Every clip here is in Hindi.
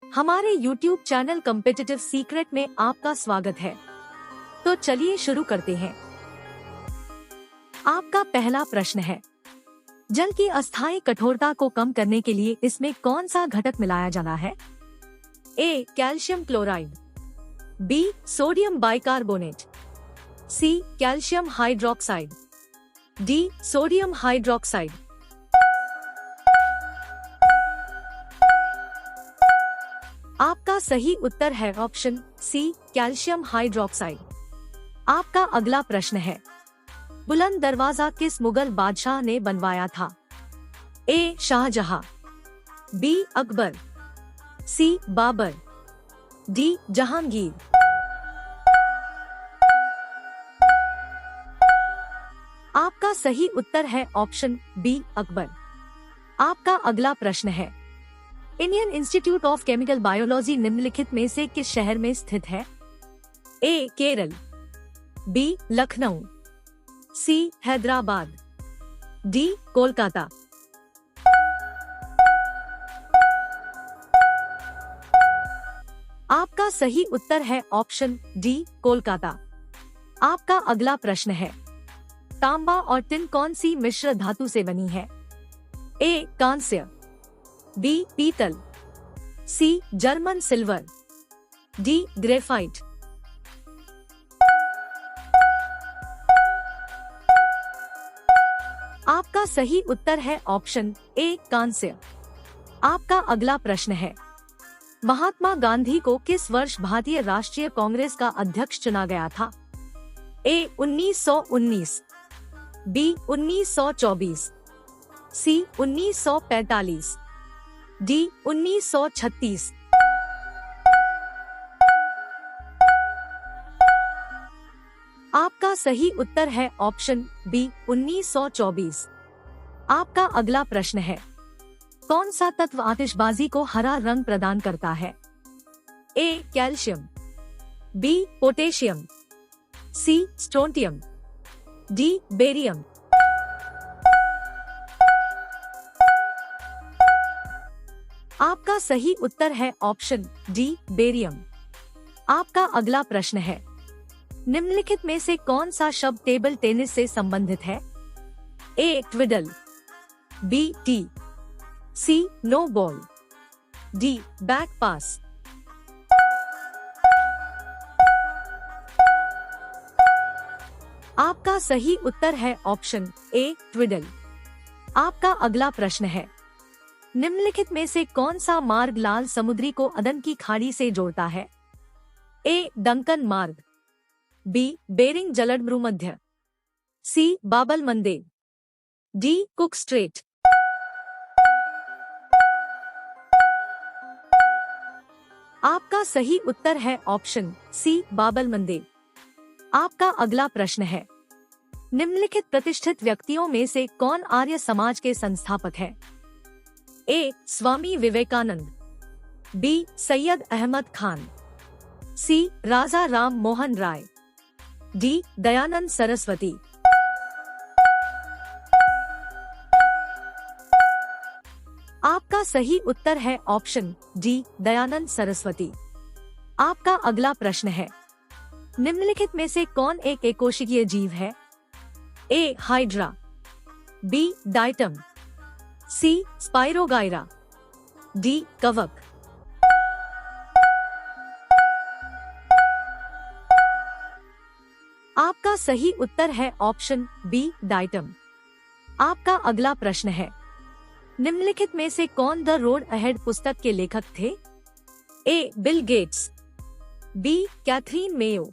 हमारे YouTube चैनल कॉम्पिटिटिव सीक्रेट में आपका स्वागत है। तो चलिए शुरू करते हैं। आपका पहला प्रश्न है, जल की अस्थायी कठोरता को कम करने के लिए इसमें कौन सा घटक मिलाया जाना है? A. Calcium chloride, B. Sodium bicarbonate, C. Calcium hydroxide, D. Sodium hydroxide. आपका सही उत्तर है ऑप्शन सी, कैल्शियम हाइड्रोक्साइड। आपका अगला प्रश्न है, बुलंद दरवाजा किस मुगल बादशाह ने बनवाया था? ए. शाहजहां, बी. अकबर, सी. बाबर, डी. जहांगीर। आपका सही उत्तर है ऑप्शन बी, अकबर। आपका अगला प्रश्न है, Indian institute of chemical biology निम्नलिखित में से किस शहर में स्थित है? ए. केरल, बी. लखनऊ, सी. हैदराबाद, डी. कोलकाता। आपका सही उत्तर है ऑप्शन डी, कोलकाता। आपका अगला प्रश्न है, तांबा और टिन कौन सी मिश्र धातु से बनी है? ए. कांस्य, बी. पीतल, C. German silver, D. Graphite. आपका सही उत्तर है ऑप्शन ए, कांस्य। आपका अगला प्रश्न है, महात्मा गांधी को किस वर्ष भारतीय राष्ट्रीय कांग्रेस का अध्यक्ष चुना गया था? ए. 1919, बी. 1924, सी. 1945, डी. 1936। आपका सही उत्तर है ऑप्शन बी, 1924। आपका अगला प्रश्न है, कौन सा तत्व आतिशबाजी को हरा रंग प्रदान करता है? A. Calcium, B. Potassium, C. Strontium, D. Barium. आपका सही उत्तर है ऑप्शन डी, बेरियम। आपका अगला प्रश्न है, निम्नलिखित में से कौन सा शब्द टेबल टेनिस से संबंधित है? A. Twiddle, B. Tee, C. No ball, D. Back pass. आपका सही उत्तर है ऑप्शन ए, ट्विडल। आपका अगला प्रश्न है, निम्नलिखित में से कौन सा मार्ग लाल समुद्री को अदन की खाड़ी से जोड़ता है? ए. डंकन मार्ग, बी. बेरिंग जलभूमध्य, सी. बाबल मंदेब, डी. Cook straight. आपका सही उत्तर है ऑप्शन सी, बाबल मंदेब। आपका अगला प्रश्न है, निम्नलिखित प्रतिष्ठित व्यक्तियों में से कौन आर्य समाज के संस्थापक है? ए. स्वामी विवेकानंद, बी. सैयद अहमद खान, सी. राजा राम मोहन राय, डी. दयानंद सरस्वती। आपका सही उत्तर है ऑप्शन डी, दयानंद सरस्वती। आपका अगला प्रश्न है, निम्नलिखित में से कौन एक एकोशिकीय जीव है? A. Hydra, B. Diatom, C. Spirogyra, D. कवक। आपका सही उत्तर है ऑप्शन बी, डाइटम। आपका अगला प्रश्न है, निम्नलिखित में से कौन द रोड अहेड पुस्तक के लेखक थे? A. Bill Gates, B. Katherine Mayo,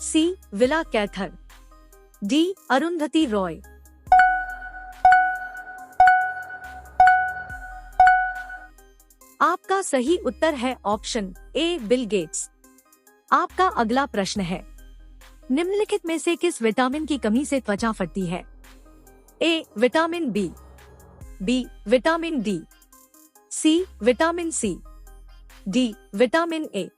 C. Willa Cather, D. Arundhati Roy. आपका सही उत्तर है ऑप्शन ए, बिल गेट्स। आपका अगला प्रश्न है, निम्नलिखित में से किस विटामिन की कमी से त्वचा फटती है? A. Vitamin B, B. Vitamin D, C. Vitamin C, D. Vitamin A.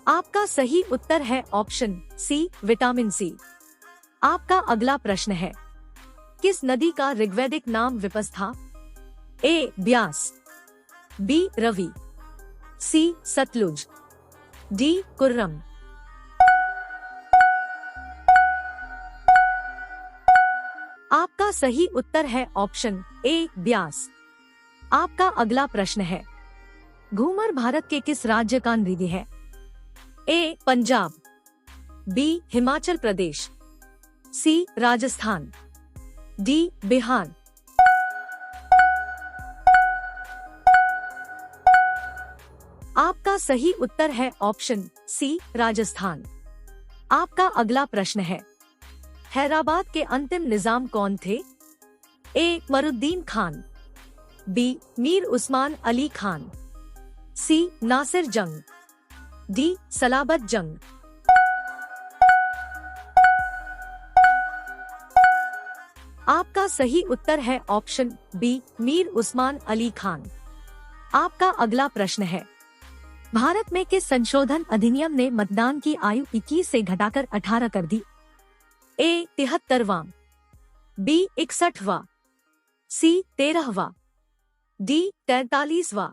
आपका सही उत्तर है ऑप्शन सी, विटामिन सी। आपका अगला प्रश्न है, किस नदी का ऋग्वैदिक नाम विपस था? ए ब्यास, बी रवि, सी सतलुज, डी कुर्रम। आपका सही उत्तर है ऑप्शन ए ब्यास। आपका अगला प्रश्न है, घूमर भारत के किस राज्य का नृत्य है? ए पंजाब, बी हिमाचल प्रदेश, सी राजस्थान, डी बिहार। आपका सही उत्तर है ऑप्शन सी राजस्थान। आपका अगला प्रश्न है, हैदराबाद के अंतिम निजाम कौन थे? ए मरुद्दीन खान, बी मीर उस्मान अली खान, सी नासिर जंग, डी सलाबत जंग। आपका सही उत्तर है ऑप्शन बी मीर उस्मान अली खान। आपका अगला प्रश्न है, भारत में किस संशोधन अधिनियम ने मतदान की आयु 21 से घटाकर 18 कर दी? ए 73वां, बी 61वां, सी 13वां, डी 43वां।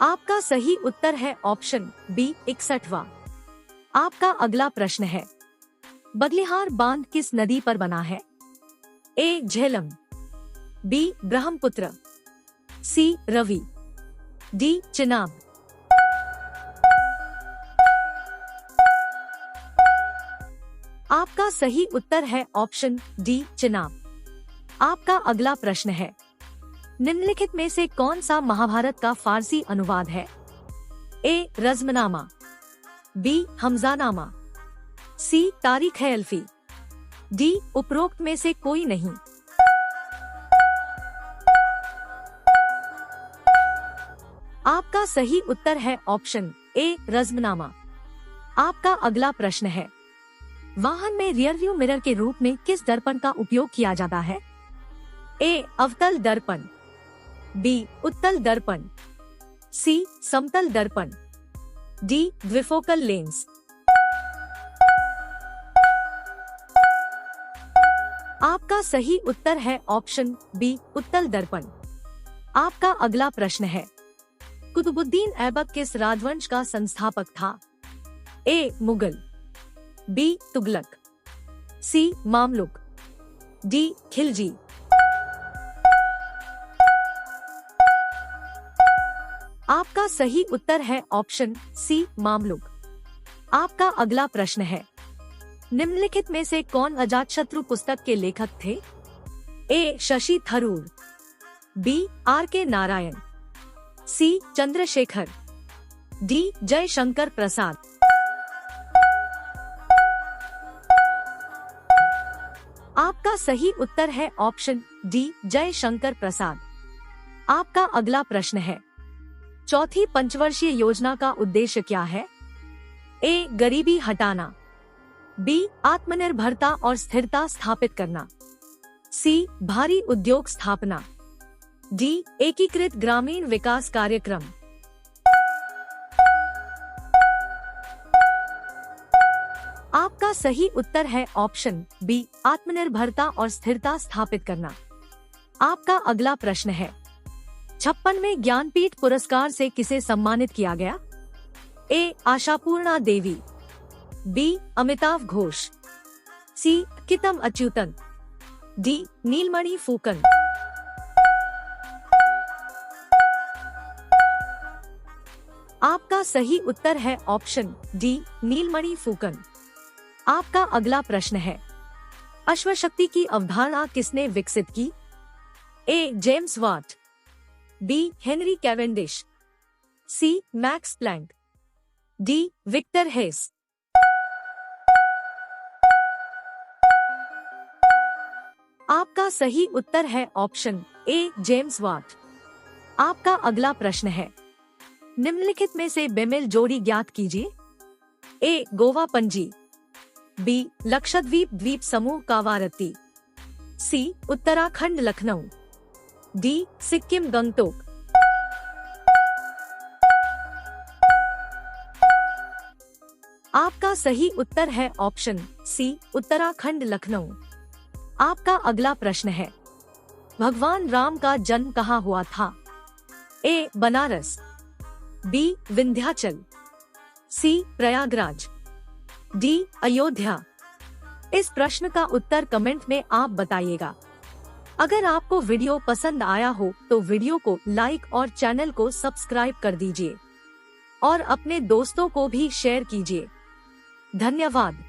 आपका सही उत्तर है ऑप्शन बी 61वां। आपका अगला प्रश्न है, बगलिहार बांध किस नदी पर बना है? ए झेलम, बी ब्रह्मपुत्र, सी रवि, डी चिनाब। आपका सही उत्तर है ऑप्शन डी चिनाब। आपका अगला प्रश्न है, निम्नलिखित में से कौन सा महाभारत का फारसी अनुवाद है? ए रज़्मनामा, बी हमजानामा, सी तारीख़-ए-अल्फ़ी, डी उपरोक्त में से कोई नहीं। आपका सही उत्तर है ऑप्शन ए रज़्मनामा। आपका अगला प्रश्न है, वाहन में रियर व्यू मिरर के रूप में किस दर्पण का उपयोग किया जाता है? ए अवतल दर्पण, बी उत्तल दर्पण, सी समतल दर्पण, डी द्विफोकल लेंस। आपका सही उत्तर है ऑप्शन बी उत्तल दर्पण। आपका अगला प्रश्न है, कुतुबुद्दीन ऐबक किस राजवंश का संस्थापक था? ए मुगल, बी तुगलक, सी मामलुक, डी खिलजी। आपका सही उत्तर है ऑप्शन सी मामलुक। आपका अगला प्रश्न है, निम्नलिखित में से कौन अजातशत्रु पुस्तक के लेखक थे? ए शशि थरूर, बी आर के नारायण, सी चंद्रशेखर, डी जयशंकर प्रसाद। आपका सही उत्तर है ऑप्शन डी जयशंकर प्रसाद। आपका अगला प्रश्न है, चौथी पंचवर्षीय योजना का उद्देश्य क्या है? ए गरीबी हटाना, बी आत्मनिर्भरता और स्थिरता स्थापित करना, सी भारी उद्योग स्थापना, डी एकीकृत ग्रामीण विकास कार्यक्रम। आपका सही उत्तर है ऑप्शन बी आत्मनिर्भरता और स्थिरता स्थापित करना। आपका अगला प्रश्न है, 56वें ज्ञानपीठ पुरस्कार से किसे सम्मानित किया गया? ए आशापूर्णा देवी, बी अमिताभ घोष, सी कितम अच्युतन, डी नीलमणि फूकन। आपका सही उत्तर है ऑप्शन डी नीलमणि फूकन। आपका अगला प्रश्न है, अश्वशक्ति की अवधारणा किसने विकसित की? A James Watt, B Henry Cavendish, C Max Planck, D Victor Hess. आपका सही उत्तर है ऑप्शन ए जेम्स वाट। आपका अगला प्रश्न है, निम्नलिखित में से बेमेल जोड़ी ज्ञात कीजिए। ए गोवा पणजी, बी लक्षद्वीप द्वीप समूह कावारत्ती, सी उत्तराखंड लखनऊ, डी सिक्किम गंगटोक। आपका सही उत्तर है ऑप्शन सी उत्तराखंड लखनऊ। आपका अगला प्रश्न है, भगवान राम का जन्म कहाँ हुआ था? ए बनारस, बी विंध्याचल, सी प्रयागराज, डी अयोध्या। इस प्रश्न का उत्तर कमेंट में आप बताइएगा। अगर आपको वीडियो पसंद आया हो तो वीडियो को लाइक और चैनल को सब्सक्राइब कर दीजिए और अपने दोस्तों को भी शेयर कीजिए। धन्यवाद।